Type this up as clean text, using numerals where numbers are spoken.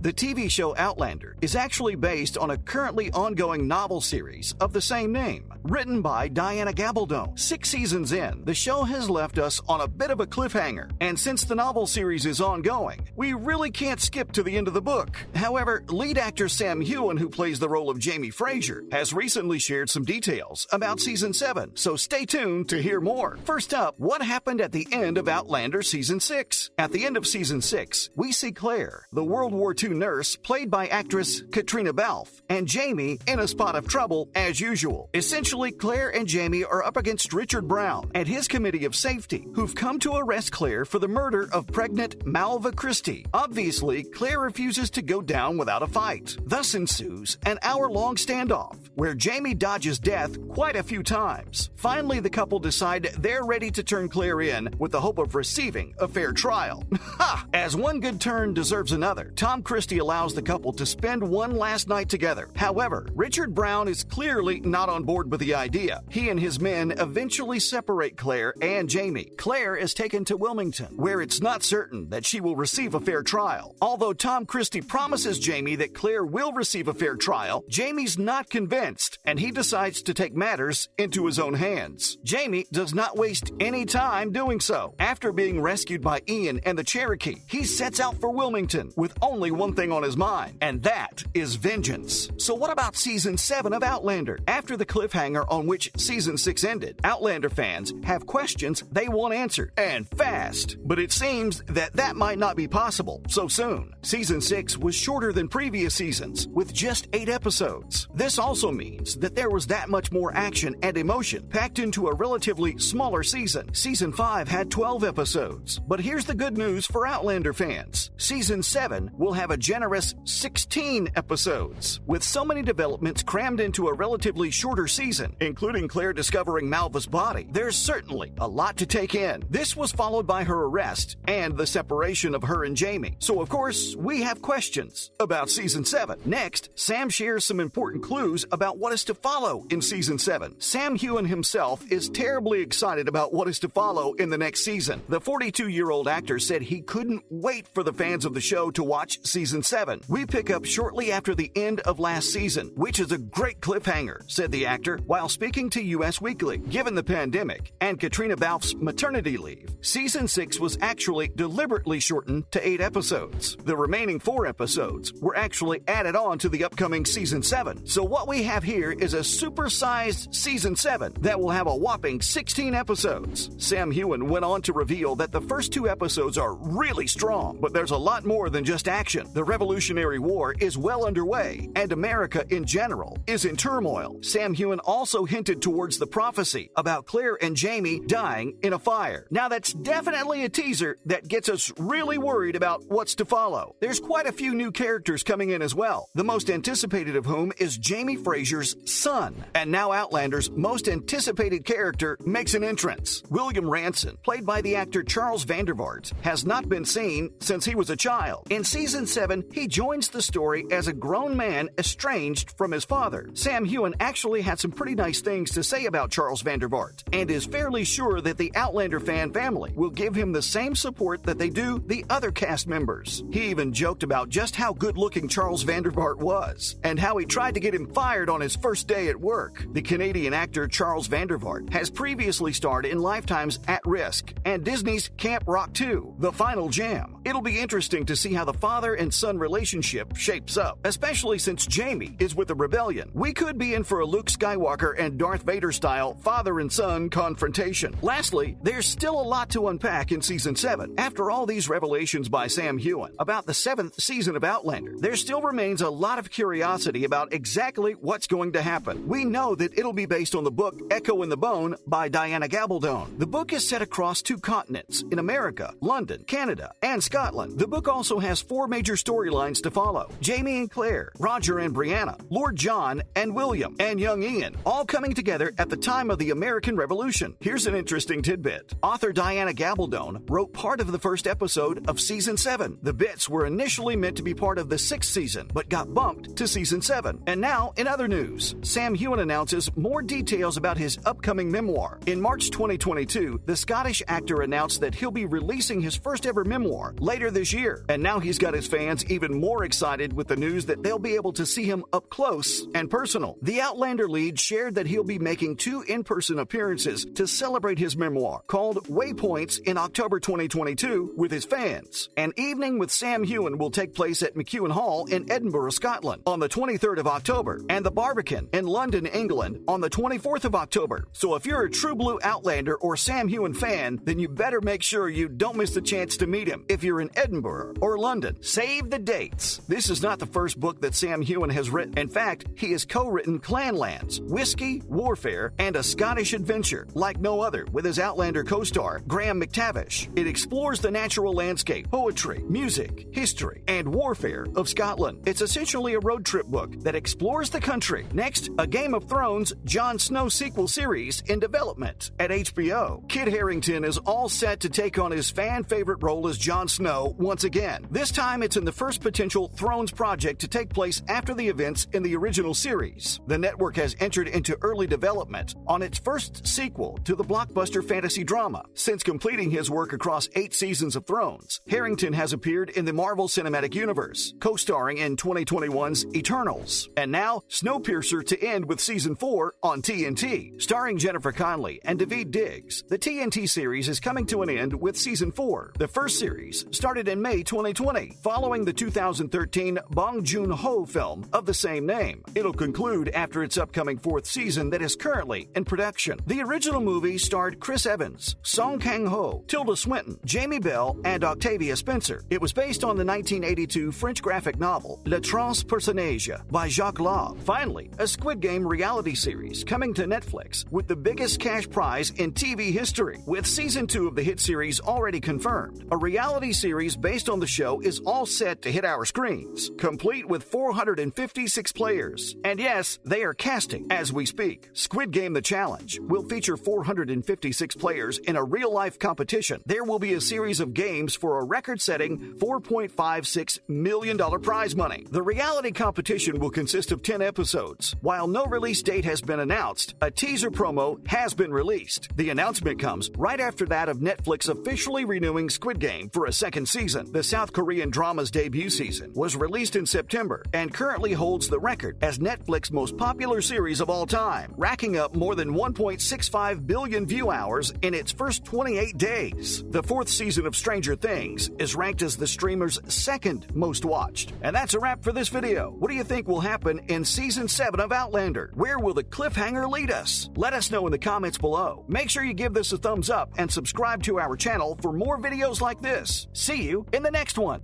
The TV show Outlander is actually based on a currently ongoing novel series of the same name, written by Diana Gabaldon. 6 seasons in, the show has left us on a bit of a cliffhanger, and since the novel series is ongoing, we really can't skip to the end of the book. However, lead actor Sam Heughan, who plays the role of Jamie Fraser, has recently shared some details about Season 7, so stay tuned to hear more. First up, what happened at the end of Outlander Season 6? At the end of Season 6, we see Claire, the World War II nurse played by actress Katrina Balfe, and Jamie in a spot of trouble as usual. Essentially, Claire and Jamie are up against Richard Brown and his committee of safety, who've come to arrest Claire for the murder of pregnant Malva Christie. Obviously, Claire refuses to go down without a fight. Thus ensues an hour-long standoff, where Jamie dodges death quite a few times. Finally, the couple decide they're ready to turn Claire in with the hope of receiving a fair trial. Ha! As one good turn deserves another, Tom Christie allows the couple to spend one last night together. However, Richard Brown is clearly not on board with the idea. He and his men eventually separate Claire and Jamie. Claire is taken to Wilmington, where it's not certain that she will receive a fair trial. Although Tom Christie promises Jamie that Claire will receive a fair trial, Jamie's not convinced, and he decides to take matters into his own hands. Jamie does not waste any time doing so. After being rescued by Ian and the Cherokee, he sets out for Wilmington with only one thing on his mind, and that is vengeance. So what about Season 7 of Outlander? After the cliffhanger on which Season 6 ended, Outlander fans have questions they want answered, and fast. But it seems that might not be possible so soon. Season 6 was shorter than previous seasons, with just 8 episodes. This also means that there was that much more action and emotion packed into a relatively smaller season. Season 5 had 12 episodes. But here's the good news for Outlander fans. Season 7 will have a generous 16 episodes. With so many developments crammed into a relatively shorter season, including Claire discovering Malva's body, there's certainly a lot to take in. This was followed by her arrest and the separation of her and Jamie. So of course, we have questions about Season 7. Next, Sam shares some important clues about what is to follow in Season 7. Sam Heughan himself is terribly excited about what is to follow in the next season. The 42-year-old actor said he couldn't wait for the fans of the show to watch Season 7. We pick up shortly after the end of last season, which is a great cliffhanger, said the actor while speaking to US Weekly. Given the pandemic and Katrina Balfe's maternity leave, Season 6 was actually deliberately shortened to 8 episodes. The remaining 4 episodes were actually added on to the upcoming Season 7. So what we have here is a supersized Season 7 that will have a whopping 16 episodes. Sam Heughan went on to reveal that the first 2 episodes are really strong, but there's a lot more than just action. The Revolutionary War is well underway, and America in general is in turmoil. Sam Heughan also hinted towards the prophecy about Claire and Jamie dying in a fire. Now that's definitely a teaser that gets us really worried about what's to follow. There's quite a few new characters coming in as well, the most anticipated of whom is Jamie Fraser's son. And now Outlander's most anticipated character makes an entrance. William Ranson, played by the actor Charles Vandervaart, has not been seen since he was a child. In Season 7, he joins the story as a grown man estranged from his father. Sam Heughan actually had some pretty nice things to say about Charles Vandervaart, and is fairly sure that the Outlander fan family will give him the same support that they do the other cast members. He even joked about just how good-looking Charles Vandervaart was, and how he tried to get him fired on his first day at work. The Canadian actor Charles Vandervaart has previously starred in Lifetime's At Risk and Disney's Camp Rock 2, The Final Jam. It'll be interesting to see how the father and son relationship shapes up, especially since Jamie is with the rebellion. We could be in for a Luke Skywalker and Darth Vader style father and son confrontation. Lastly, there's still a lot to unpack in Season 7. After all these revelations by Sam Heughan about the 7th season of Outlander, there still remains a lot of curiosity about exactly what's going to happen. We know that it'll be based on the book Echo in the Bone by Diana Gabaldon. The book is set across 2 continents, in America, London, Canada, and Scotland. The book also has 4 major storylines to follow: Jamie and Claire, Roger and Brianna, Lord John and William, and young Ian, all coming together at the time of the American Revolution. Here's an interesting tidbit. Author Diana Gabaldon wrote part of the first episode of Season 7. The bits were initially meant to be part of the 6th season, but got bumped to Season 7. And now, in other news, Sam Heughan announces more details about his upcoming memoir. In March 2022, the Scottish actor announced that he'll be releasing his first ever memoir later this year, and now he's got his fans fans even more excited with the news that they'll be able to see him up close and personal. The Outlander lead shared that he'll be making 2 in-person appearances to celebrate his memoir, called Waypoints, in October 2022 with his fans. An evening with Sam Heughan will take place at McEwan Hall in Edinburgh, Scotland on the 23rd of October, and the Barbican in London, England on the 24th of October. So if you're a true blue Outlander or Sam Heughan fan, then you better make sure you don't miss the chance to meet him if you're in Edinburgh or London. Save the dates. This is not the first book that Sam Heughan has written. In fact, he has co-written Clanlands, Whiskey, Warfare, and A Scottish Adventure, like no other, with his Outlander co-star, Graham McTavish. It explores the natural landscape, poetry, music, history, and warfare of Scotland. It's essentially a road trip book that explores the country. Next, a Game of Thrones Jon Snow sequel series in development at HBO. Kit Harington is all set to take on his fan-favorite role as Jon Snow once again. This time, it's in the first potential Thrones project to take place after the events in the original series. The network has entered into early development on its first sequel to the blockbuster fantasy drama. Since completing his work across 8 seasons of Thrones, Harington has appeared in the Marvel Cinematic Universe, co-starring in 2021's Eternals, and now Snowpiercer to end with Season 4 on TNT. Starring Jennifer Connelly and Daveed Diggs, the TNT series is coming to an end with Season 4. The first series started in May 2020, following the 2013 Bong Joon-ho film of the same name. It'll conclude after its upcoming 4th season that is currently in production. The original movie starred Chris Evans, Song Kang-ho, Tilda Swinton, Jamie Bell, and Octavia Spencer. It was based on the 1982 French graphic novel Le Transpersonnage by Jacques Lav. Finally, a Squid Game reality series coming to Netflix with the biggest cash prize in TV history. With Season 2 of the hit series already confirmed, a reality series based on the show is all set to hit our screens, complete with 456 players. And yes, they are casting as we speak. Squid Game The Challenge will feature 456 players in a real-life competition. There will be a series of games for a record-setting $4.56 million prize money. The reality competition will consist of 10 episodes. While no release date has been announced, a teaser promo has been released. The announcement comes right after that of Netflix officially renewing Squid Game for a 2nd season. The South Korean drama's debut season was released in September and currently holds the record as Netflix's most popular series of all time, racking up more than 1.65 billion view hours in its first 28 days. The 4th season of Stranger Things is ranked as the streamer's 2nd most watched. And that's a wrap for this video. What do you think will happen in Season 7 of Outlander? Where will the cliffhanger lead us? Let us know in the comments below. Make sure you give this a thumbs up and subscribe to our channel for more videos like this. See you in the next one.